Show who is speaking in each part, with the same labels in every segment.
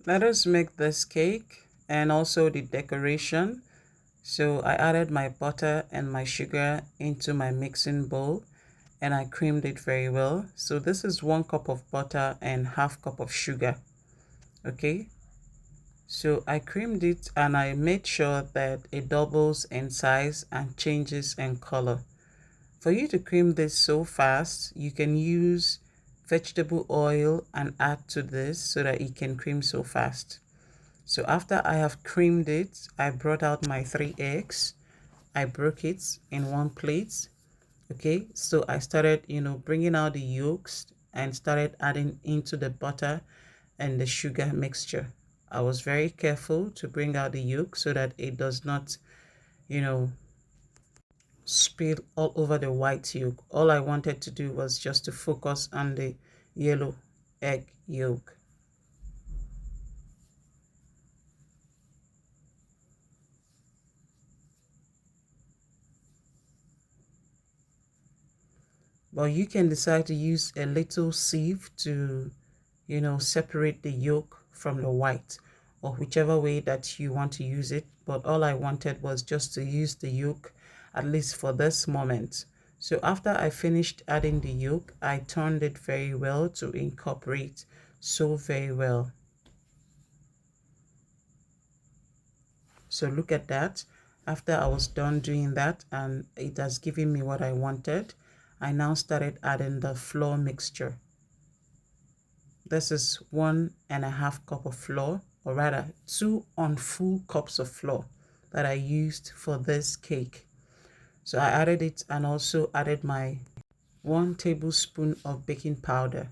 Speaker 1: Let us make this cake and also the decoration. So I added my butter and my sugar into my mixing bowl and I creamed it very well. So this is 1 cup of butter and half cup of sugar. Okay. So I creamed it and I made sure that it doubles in size and changes in color. For you to cream this so fast, you can use vegetable oil and add to this so that it can cream so fast. So after I have creamed it, I brought out my 3 eggs. I broke it in one plate. Okay, so I started, bringing out the yolks and started adding into the butter and the sugar mixture. I was very careful to bring out the yolk so that it does not, you know, spill all over the white yolk. All I wanted to do was just to focus on the yellow egg yolk. But you can decide to use a little sieve to, separate the yolk from the white, or whichever way that you want to use it. But all I wanted was just to use the yolk, at least for this moment. So after I finished adding the yolk, I turned it very well to incorporate so very well. So look at that. After I was done doing that and it has given me what I wanted, I now started adding the flour mixture. This is 1.5 cup of flour, or rather 2 full cups of flour that I used for this cake. So I added it and also added my 1 tablespoon of baking powder.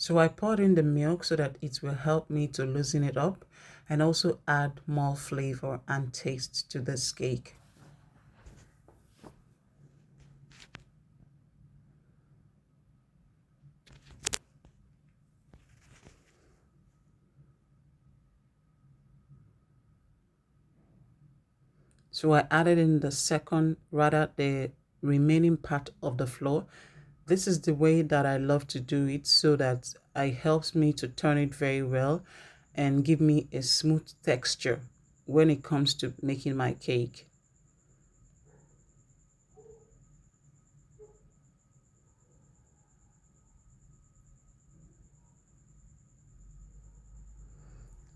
Speaker 1: So I poured in the milk so that it will help me to loosen it up and also add more flavor and taste to this cake. So I added in the remaining part of the flour. This is the way that I love to do it so that it helps me to turn it very well and give me a smooth texture when it comes to making my cake.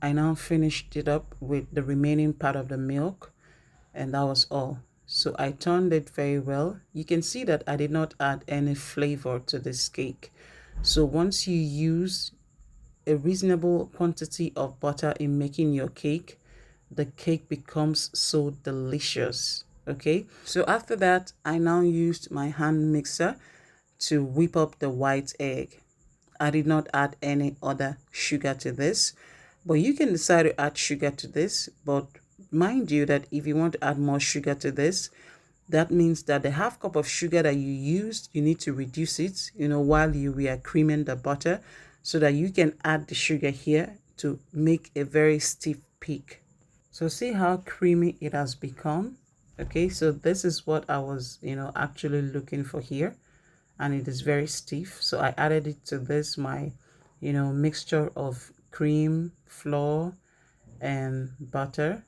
Speaker 1: I now finished it up with the remaining part of the milk, and that was all. So I turned it very well. You can see that I did not add any flavor to this cake. So once you use a reasonable quantity of butter in making your cake, the cake becomes so delicious. Okay, so after that, I now used my hand mixer to whip up the white egg. I did not add any other sugar to this, but you can decide to add sugar to this. But mind you that if you want to add more sugar to this, that means that the half cup of sugar that you used, you need to reduce it, while you were creaming the butter, so that you can add the sugar here to make a very stiff cake. So see how creamy it has become. Okay, so this is what I was, actually looking for here. And it is very stiff. So I added it to this, my, mixture of cream, flour, and butter.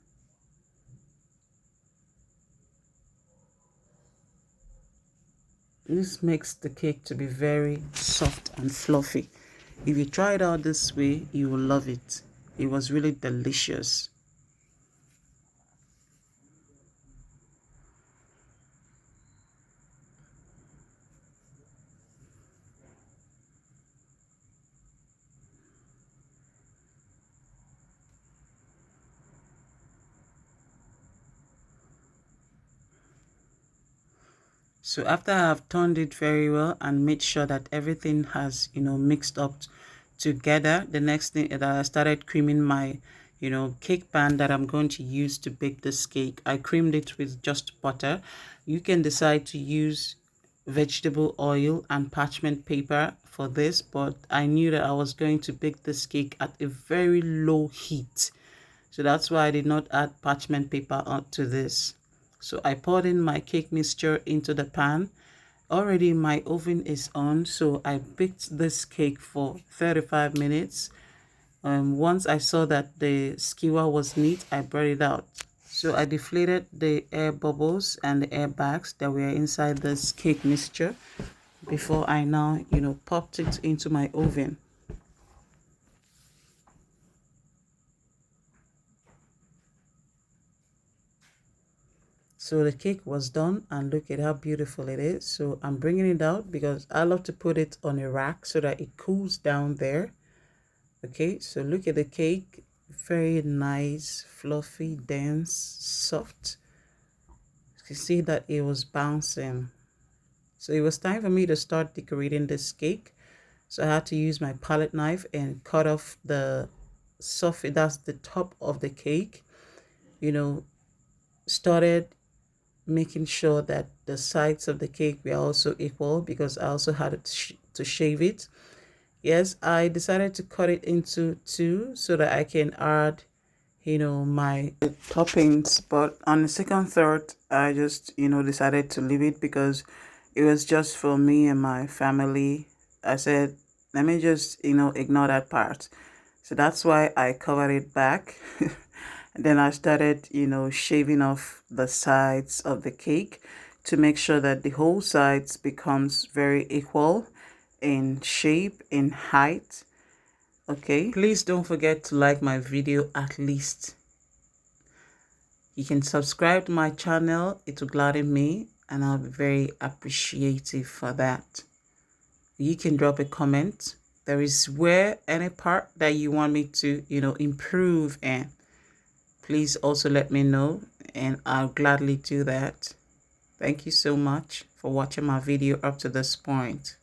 Speaker 1: This makes the cake to be very soft and fluffy. If you try it out this way, you will love it. It was really delicious. So after I have turned it very well and made sure that everything has, mixed up together, the next thing is that I started creaming my, cake pan that I'm going to use to bake this cake. I creamed it with just butter. You can decide to use vegetable oil and parchment paper for this, but I knew that I was going to bake this cake at a very low heat. So that's why I did not add parchment paper onto this. So I poured in my cake mixture into the pan. Already my oven is on, so I baked this cake for 35 minutes. Once I saw that the skewer was neat, I brought it out. So I deflated the air bubbles and the air bags that were inside this cake mixture before I now, popped it into my oven. So the cake was done, and look at how beautiful it is. So I'm bringing it out because I love to put it on a rack so that it cools down there. Okay, so look at the cake. Very nice, fluffy, dense, soft. You can see that it was bouncing. So it was time for me to start decorating this cake. So I had to use my palette knife and cut off the surface, that's the top of the cake. Started making sure that the sides of the cake were also equal because I also had to shave it. Yes, I decided to cut it into two so that I can add, my toppings. But on the second third, I just, decided to leave it because it was just for me and my family. I said, let me just, ignore that part. So that's why I covered it back. And then I started, shaving off the sides of the cake to make sure that the whole sides becomes very equal in shape, in height. Okay, please don't forget to like my video at least. You can subscribe to my channel. It will gladden me and I'll be very appreciative for that. You can drop a comment. There is where any part that you want me to, improve, and please also let me know and I'll gladly do that. Thank you so much for watching my video up to this point.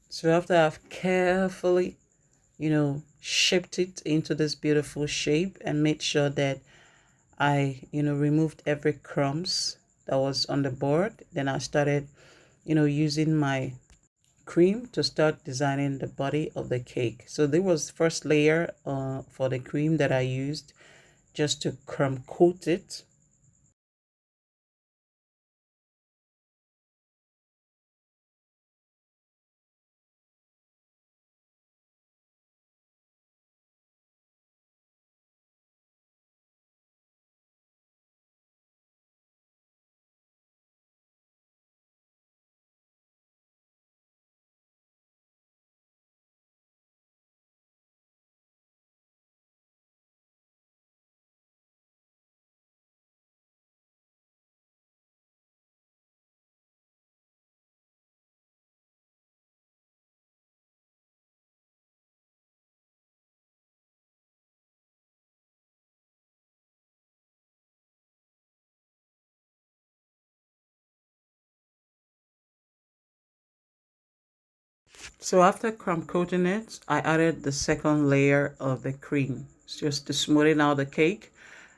Speaker 1: So after I've carefully, shaped it into this beautiful shape and made sure that I, removed every crumbs that was on the board, then I started, using my cream to start designing the body of the cake. So there was first layer for the cream that I used just to crumb coat it. So after crumb coating it, I added the second layer of the cream just to smoothen out the cake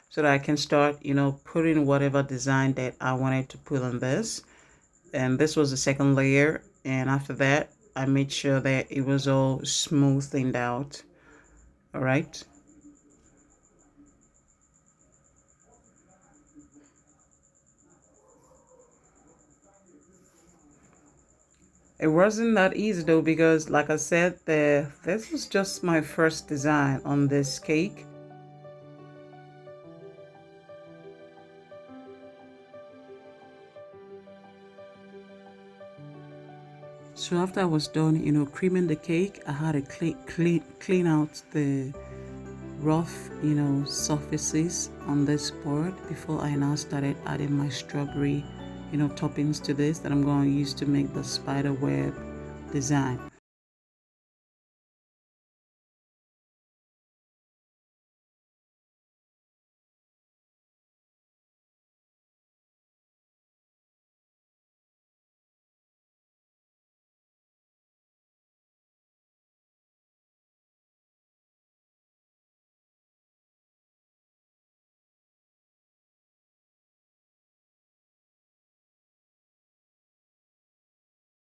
Speaker 1: so that I can start, putting whatever design that I wanted to put on this. And this was the second layer. And after that, I made sure that it was all smoothened out. All right. It wasn't that easy though, because like I said, this was just my first design on this cake. So after I was done, creaming the cake, I had to clean out the rough, surfaces on this board before I now started adding my strawberry, toppings to this that I'm going to use to make the spider web design.